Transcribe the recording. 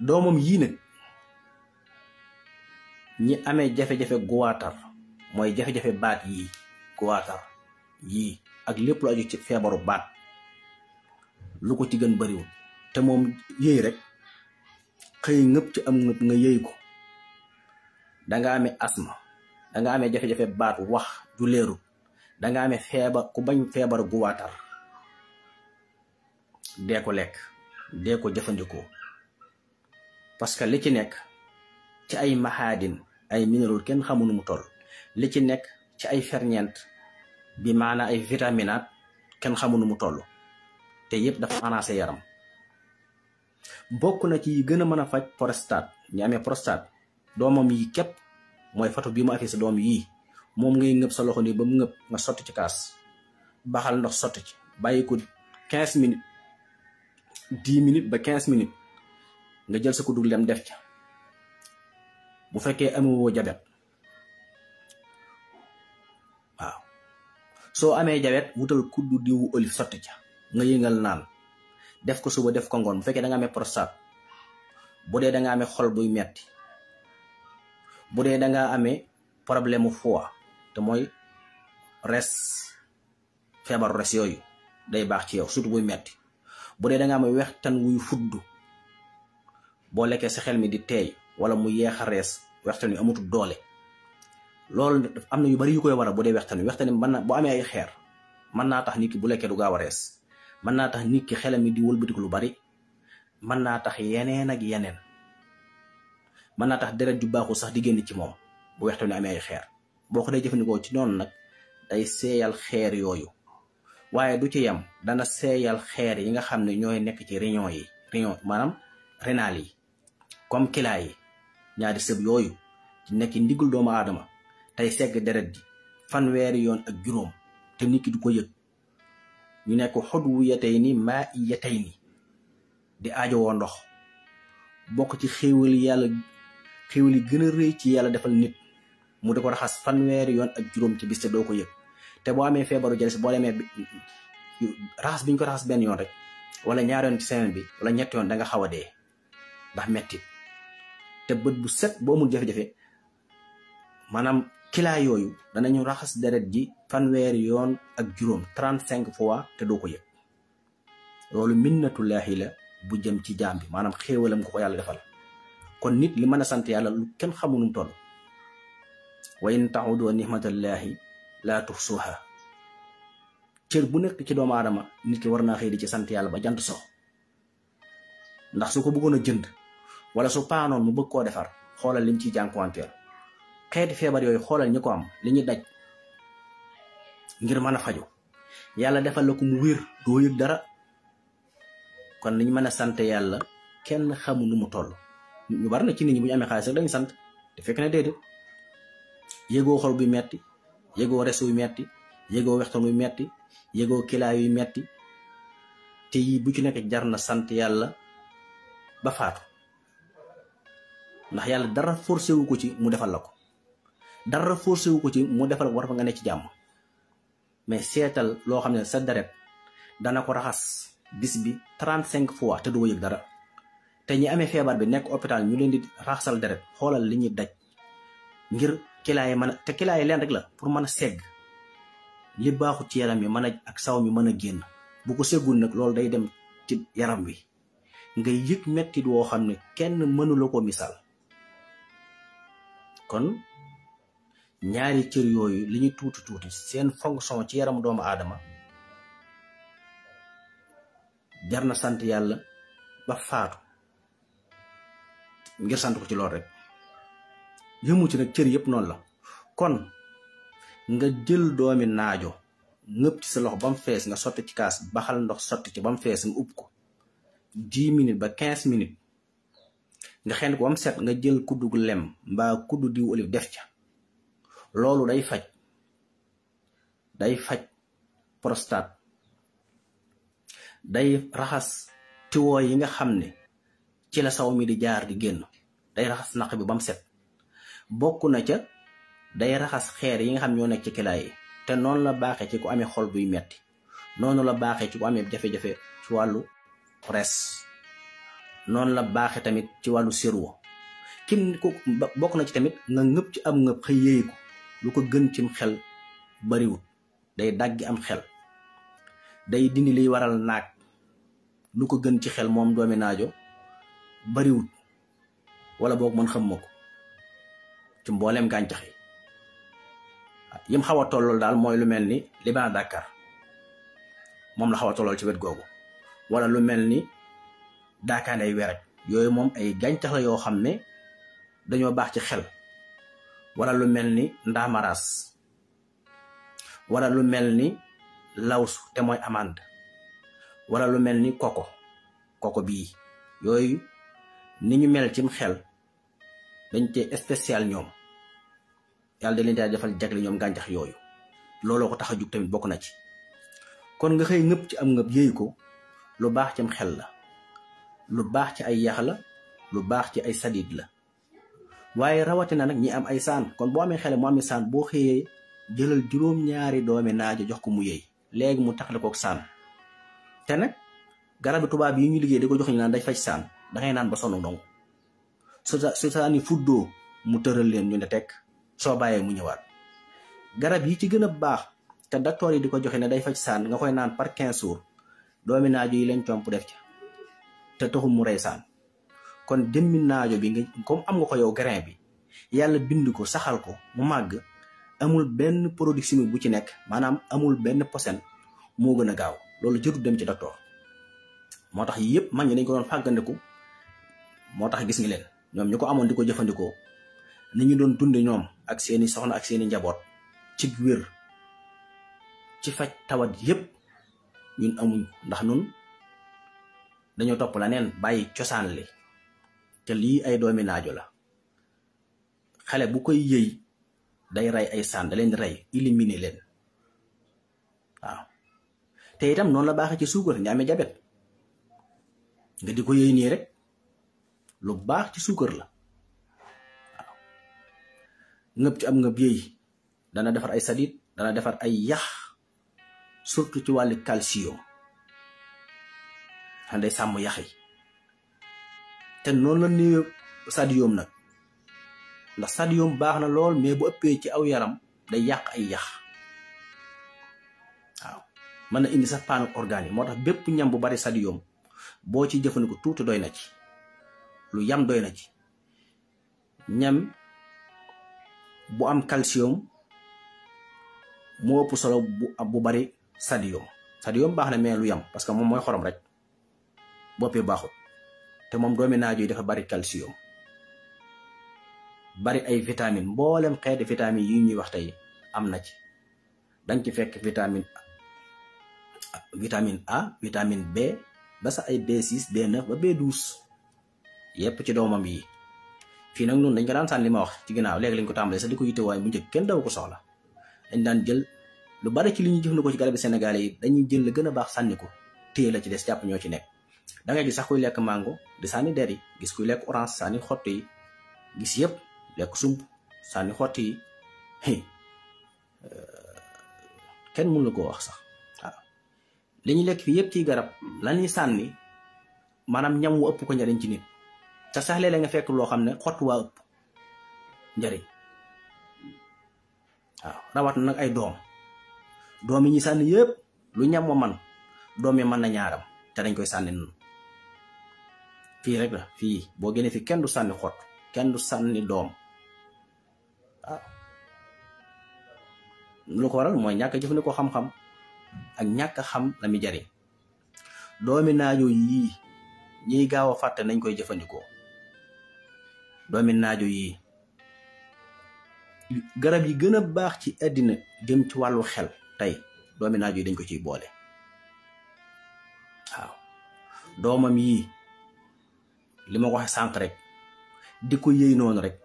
doomam yii nag ñi amee jafe-jafe guwaatar mooy jafe-jafe baat yii guwaatar yii ak lépp lu aju ci feebaru baat lu ko ci gën bariwul te moom yëy rek xëy ngëpp ci am ngëpp nga yëy ko danga amee asma danga amee jafe-jafe baat wax ju leerul danga amee feebar ku bañ feebar guwaatar dee ko lekk dee ko jëfandikoo parce que li ci nekk ci ay maxaadin ay minéral kenn xamu nu mu toll li ci nekk ci ay ferñeent bi maanaam ay vitaminaat kenn xamu nu mu toll te yëpp dafa anacé yaram bokk na ci yi gën a mën a faj prostate ñi amee prostate doomam yi képp mooy photo bi mu affiché sa doom yii moom ngay ngëb sa loxo nii ba mu ngëb nga sotti ci kaas baxal ndox sotti ci bàyyi ko 15 minutes 10 minutes ba 15 minutes nga jël sa kuddu lem def ca bu fekkee amewoo jabet waaw soo amee jabet wutal kuddu diwu olive sotti ca nga yëngal naan def ko suba def ko ngoon bu fekkee da nga amee prostate bu dee da nga amee xol buy metti bu dee da nga amee problème mu foie te mooy res feebaru res yooyu day baax ci yow surtout buy metti bu dee da nga amee wextan wuy fudd boo lekkee sa xel mi di teey wala mu yeex a rees wextan wi amutul doole loolu am na yu bari yu koy waral bu dee wextan wi mën na boo amee ay xeer mën naa tax nit ki bu lekkee du gaaw a rees mën naa tax nit ki xelam mi di wëlbatiku lu bari mën naa tax yeneen ak yeneen mën naa tax deret ju baaxul sax di génn ci moom bu wextan wi amee ay xeer boo ko dee jëfandikoo ci noonu nag day seeyal xeer yooyu waaye du ci yem dana seeyal xeer yi nga xam ne ñooy nekk ci réunion maanaam rénal yi comme kilaa yi ñaari sëb yooyu ci nekk ndigul doomu aadama tey segg deret ji fanweeri yoon ak juróom te nit ki du ko yëg ñu nekk xudwu yatay ni maa i yatay ni di aajowoo ndox bokk ci xéewal yi gën a rëy ci yàlla defal nit mu di ko raxas fanweeri yoon ak juróom ci bis te doo ko yëg te boo amee feebaru jalis boo demee raxas bi ñu ko raxas benn yoon rek wala ñaari yoon ci semaine bi wala ñetti yoon da nga xaw a dee ndax metti te bët bu set boo amul jafe-jafe maanaam kilaa yooyu danañu raxas deret ji fanweeri yoon ak juróom 35 fois te doo ko yëg loolu minnatullaahi la bu jëm ci jaam bi maanaam xéewalam ko yàlla defal kon nit li mën a sant yàlla lu kenn xamu nu mu toll wa in ta'udu ni'matallahi laa tuhsuha cër bu nekk ci doomu aadama nit ki war naa xëy di ci sant yàlla ba jant so ndax su ko bëggoon a jënd wala su paanoon mu bëgg koo defar xoolal lim ciy jànkuwanteel xeeti feebar yooyu xoolal ñi ko am li ñuy daj ngir mën a faju yàlla defal la ko mu wér doo yëg dara kon liñ mën a sant yàlla kenn xamu nu mu toll ñu bari na ci nit ñi bu ñu amee xaalis rek dañu sant te fekk na déedéet yëgoo xol buy metti yëgoo res wuy metti yëgoo wextan wuy metti yëgoo kilaa yuy metti te yii bu ci nekk jar na sant yàlla ba faatu ndax yàlla dara forcé wu ko ci mu defal la ko dara forcé wu ko ci mu defal war fa nga ne ci jàmm mais seetal loo xam ne sa deret dana ko raxas bis bi 35 fois te doo yëg dara te ñi amee feebar bi nekk hôpital ñu leen di raxasal deret xoolal li ñuy daj ngir kilaa yi mën a te kilaa yi leen rek la pour mën a segg li baaxut ci yaram mi mën a ak saw mi mën a génn bu ko seggul nag loolu day dem ci yaram wi ngay yëg mettit woo xam ne kenn mënula ko misaal kon ñaari cër yooyu li ñu tuuti seen fonction ci yaramu doomu aadama jar na sant yàlla ba faatu ngir sant ko ci lool rek yëmu ci nag cër yëpp noonu la kon nga jël doomi naajo ngëpp ci sa loxo ba mu fees nga sotti ci kaas baxal ndox sotti ci ba mu fees nga ub ko 10 minutes ba 15 minutes nga xen ko ba mu set nga jël kuddu gu lem mbaa kuddu diw olive def ca loolu day faj prostate day raxas tiwoo yi nga xam ne ci la saw mi di jaar di génn day raxas naq bi ba mu set bokk na ca day raxas xeer yi nga xam ñoo nekk ci kilaa yi te noonu la baaxee ci ku amee xol buy metti noonu la baaxee ci ku amee jafe-jafe ci wàllu res noonu la baaxe tamit ci wàllu cerveau. kim ko bokk na ci tamit nga ngëpp ci am ngëpp xëy yéey ko lu ko gën cim xel bariwut. day daggi am xel, day dindi liy waral naag, lu ko gën ci xel moom doomi naajo bariwut, wala boog mën xam ma ko ci mbooleem gàncax yi. yim xaw a tollool daal mooy lu mel ni liban Dakar moom la xaw a tollool ci wet googu, wala lu mel ni daakaanday weraj. yooyu moom ay gàncax la yoo xam ne dañoo baax ci xel, wala lu mel ni ndaamaraas, wala lu mel ni lawsu te mooy amande, wala lu mel ni koko bii. yooyu ni ñu mel cim xel dañ cee spécial ñoom, yàlla da leen daa defal jagle ñoom gàncax yooyu. looloo ko tax a jug tamit bokk na ci. kon nga xëy ngëpp ci am ngëpp yéey ko, lu baax cim xel la, lu baax ci ay yax la, lu baax ci ay sadid la. waaye rawatina nag ñi am ay saan. kon boo amee xele mu amee saan, boo xëyee jëlal juróom-ñaari doomi naajo jox ko mu yéey, léegi mu taxale kook saan. te nag garabi tubaab yi ñu liggéey di ko jox ñu naan day faj saan, dangay naan ba sonn ndong. su saani fuddoo mu tëral leen ñu ne tekk, soo bàyyee mu ñëwaat. garab yi ci gën a baax te docteur yi di ko joxe ne day faj saan, nga koy naan par 15 jours, doomi naajo yi leen comp def ca te taxul mu rey saan. kon jëmmi naajo bi nga comme am nga ko yow grain bi, yàlla bind ko saxal ko mu màgg, amul benn produit chimique bu ci nekk, maanaam amul benn posen, moo gën a gaaw. loolu jërut dem ci docteur. moo tax yëpp mag ñi dañ ko doon fàggandiku. moo tax gis nga leen ñoom ñu ko amoon di ko jëfandikoo, ni ñu doon dunde ñoom ak seeni soxna ak seeni njaboot ci wér, ci faj tawat yëpp, ñun amuñ. ndax nun dañoo topp la neen bàyyi cosaan li. te lii ay doomi naajo la. xale bu koy yëy day rey ay saan, da leen di rey, éliminer leen. waaw te itam noonu la baaxee ci suukar. nga amee jabet nga di ko yëy nii rek, lu baax ci suukar la. waaw ngëb ci am ngëb yëy dana defar ay sadit, dana defar ay yax, surtout ci wàllu calcium, xam day sàmm yax yi. te noonu la néew sodium nag, ndax sodium baax na lool, mais bu ëppee ci aw yaram day yàq ay yax. waaw mën na indi sax panne organique. moo tax bépp ñam bu bari sodium boo ci jëfandiku tuuti doy na ci, lu yam doy na ci. ñam bu am calcium moo ëpp solo bu bari sodium. sodium baax na mais lu yam, parce que moom mooy xorom rek, bu ëppee baaxut. te moom doomi naajo yi dafa bari calcium, bari ay vitamine, mboolem xeeti vitamine yi ñuy wax tey am na ci. danga ci fekk vitamine A, vitamine B, ba sax ay B6, B9 ba B12 yépp ci doomam yi. fii nag noonu dañ ko daan sànni li ma wax ci ginnaaw, léegi lañ ko tàmbalee sax di ko yitte, waaye bu njëkk kenn daw ko soxla. dañ daan jël lu bari ci li ñuy jëfandikoo ci garabi Sénégal yi, dañuy jël la gën a baax sànni ko, téye la ci des jàpp ñoo ci nekk. da ngay gis sax kuy lekk mango di sànni der yi, gis kuy lekk orange sànni xott yi, gis yëpp lekk sump sànni xott yi. kenn mënu la koo wax sax. waaw li ñu lekk fii yëpp ciy garab la ñuy sànni, maanaam ñam wu ëpp ko njariñ ci nit. te sax léeg-léeg nga fekk loo xam ne xott waa ëpp njariñ. waaw rawat na nag ay doom yi ñuy sànni yëpp lu ñam wa man, doom yi mën na ñaaram, te dañ koy sànni noonu. fii rek la, fii boo génnee fi kenn du sànni xott, kenn du sànni doom. waaw lu ko waral mooy ñàkk a jëfandikoo xam-xam ak ñàkk a xam la muy jariñ. doomi naajo yii ñiy gaaw a fàtte nañ koy jëfandikoo. doomi naajo yii garab yi gën a baax ci àddina jëm ci wàllu xel tey, doomi naajo yi dañ ko ciy boole. waaw doomam yii li ma ko waxee sànq rek, di ko yëy noonu rek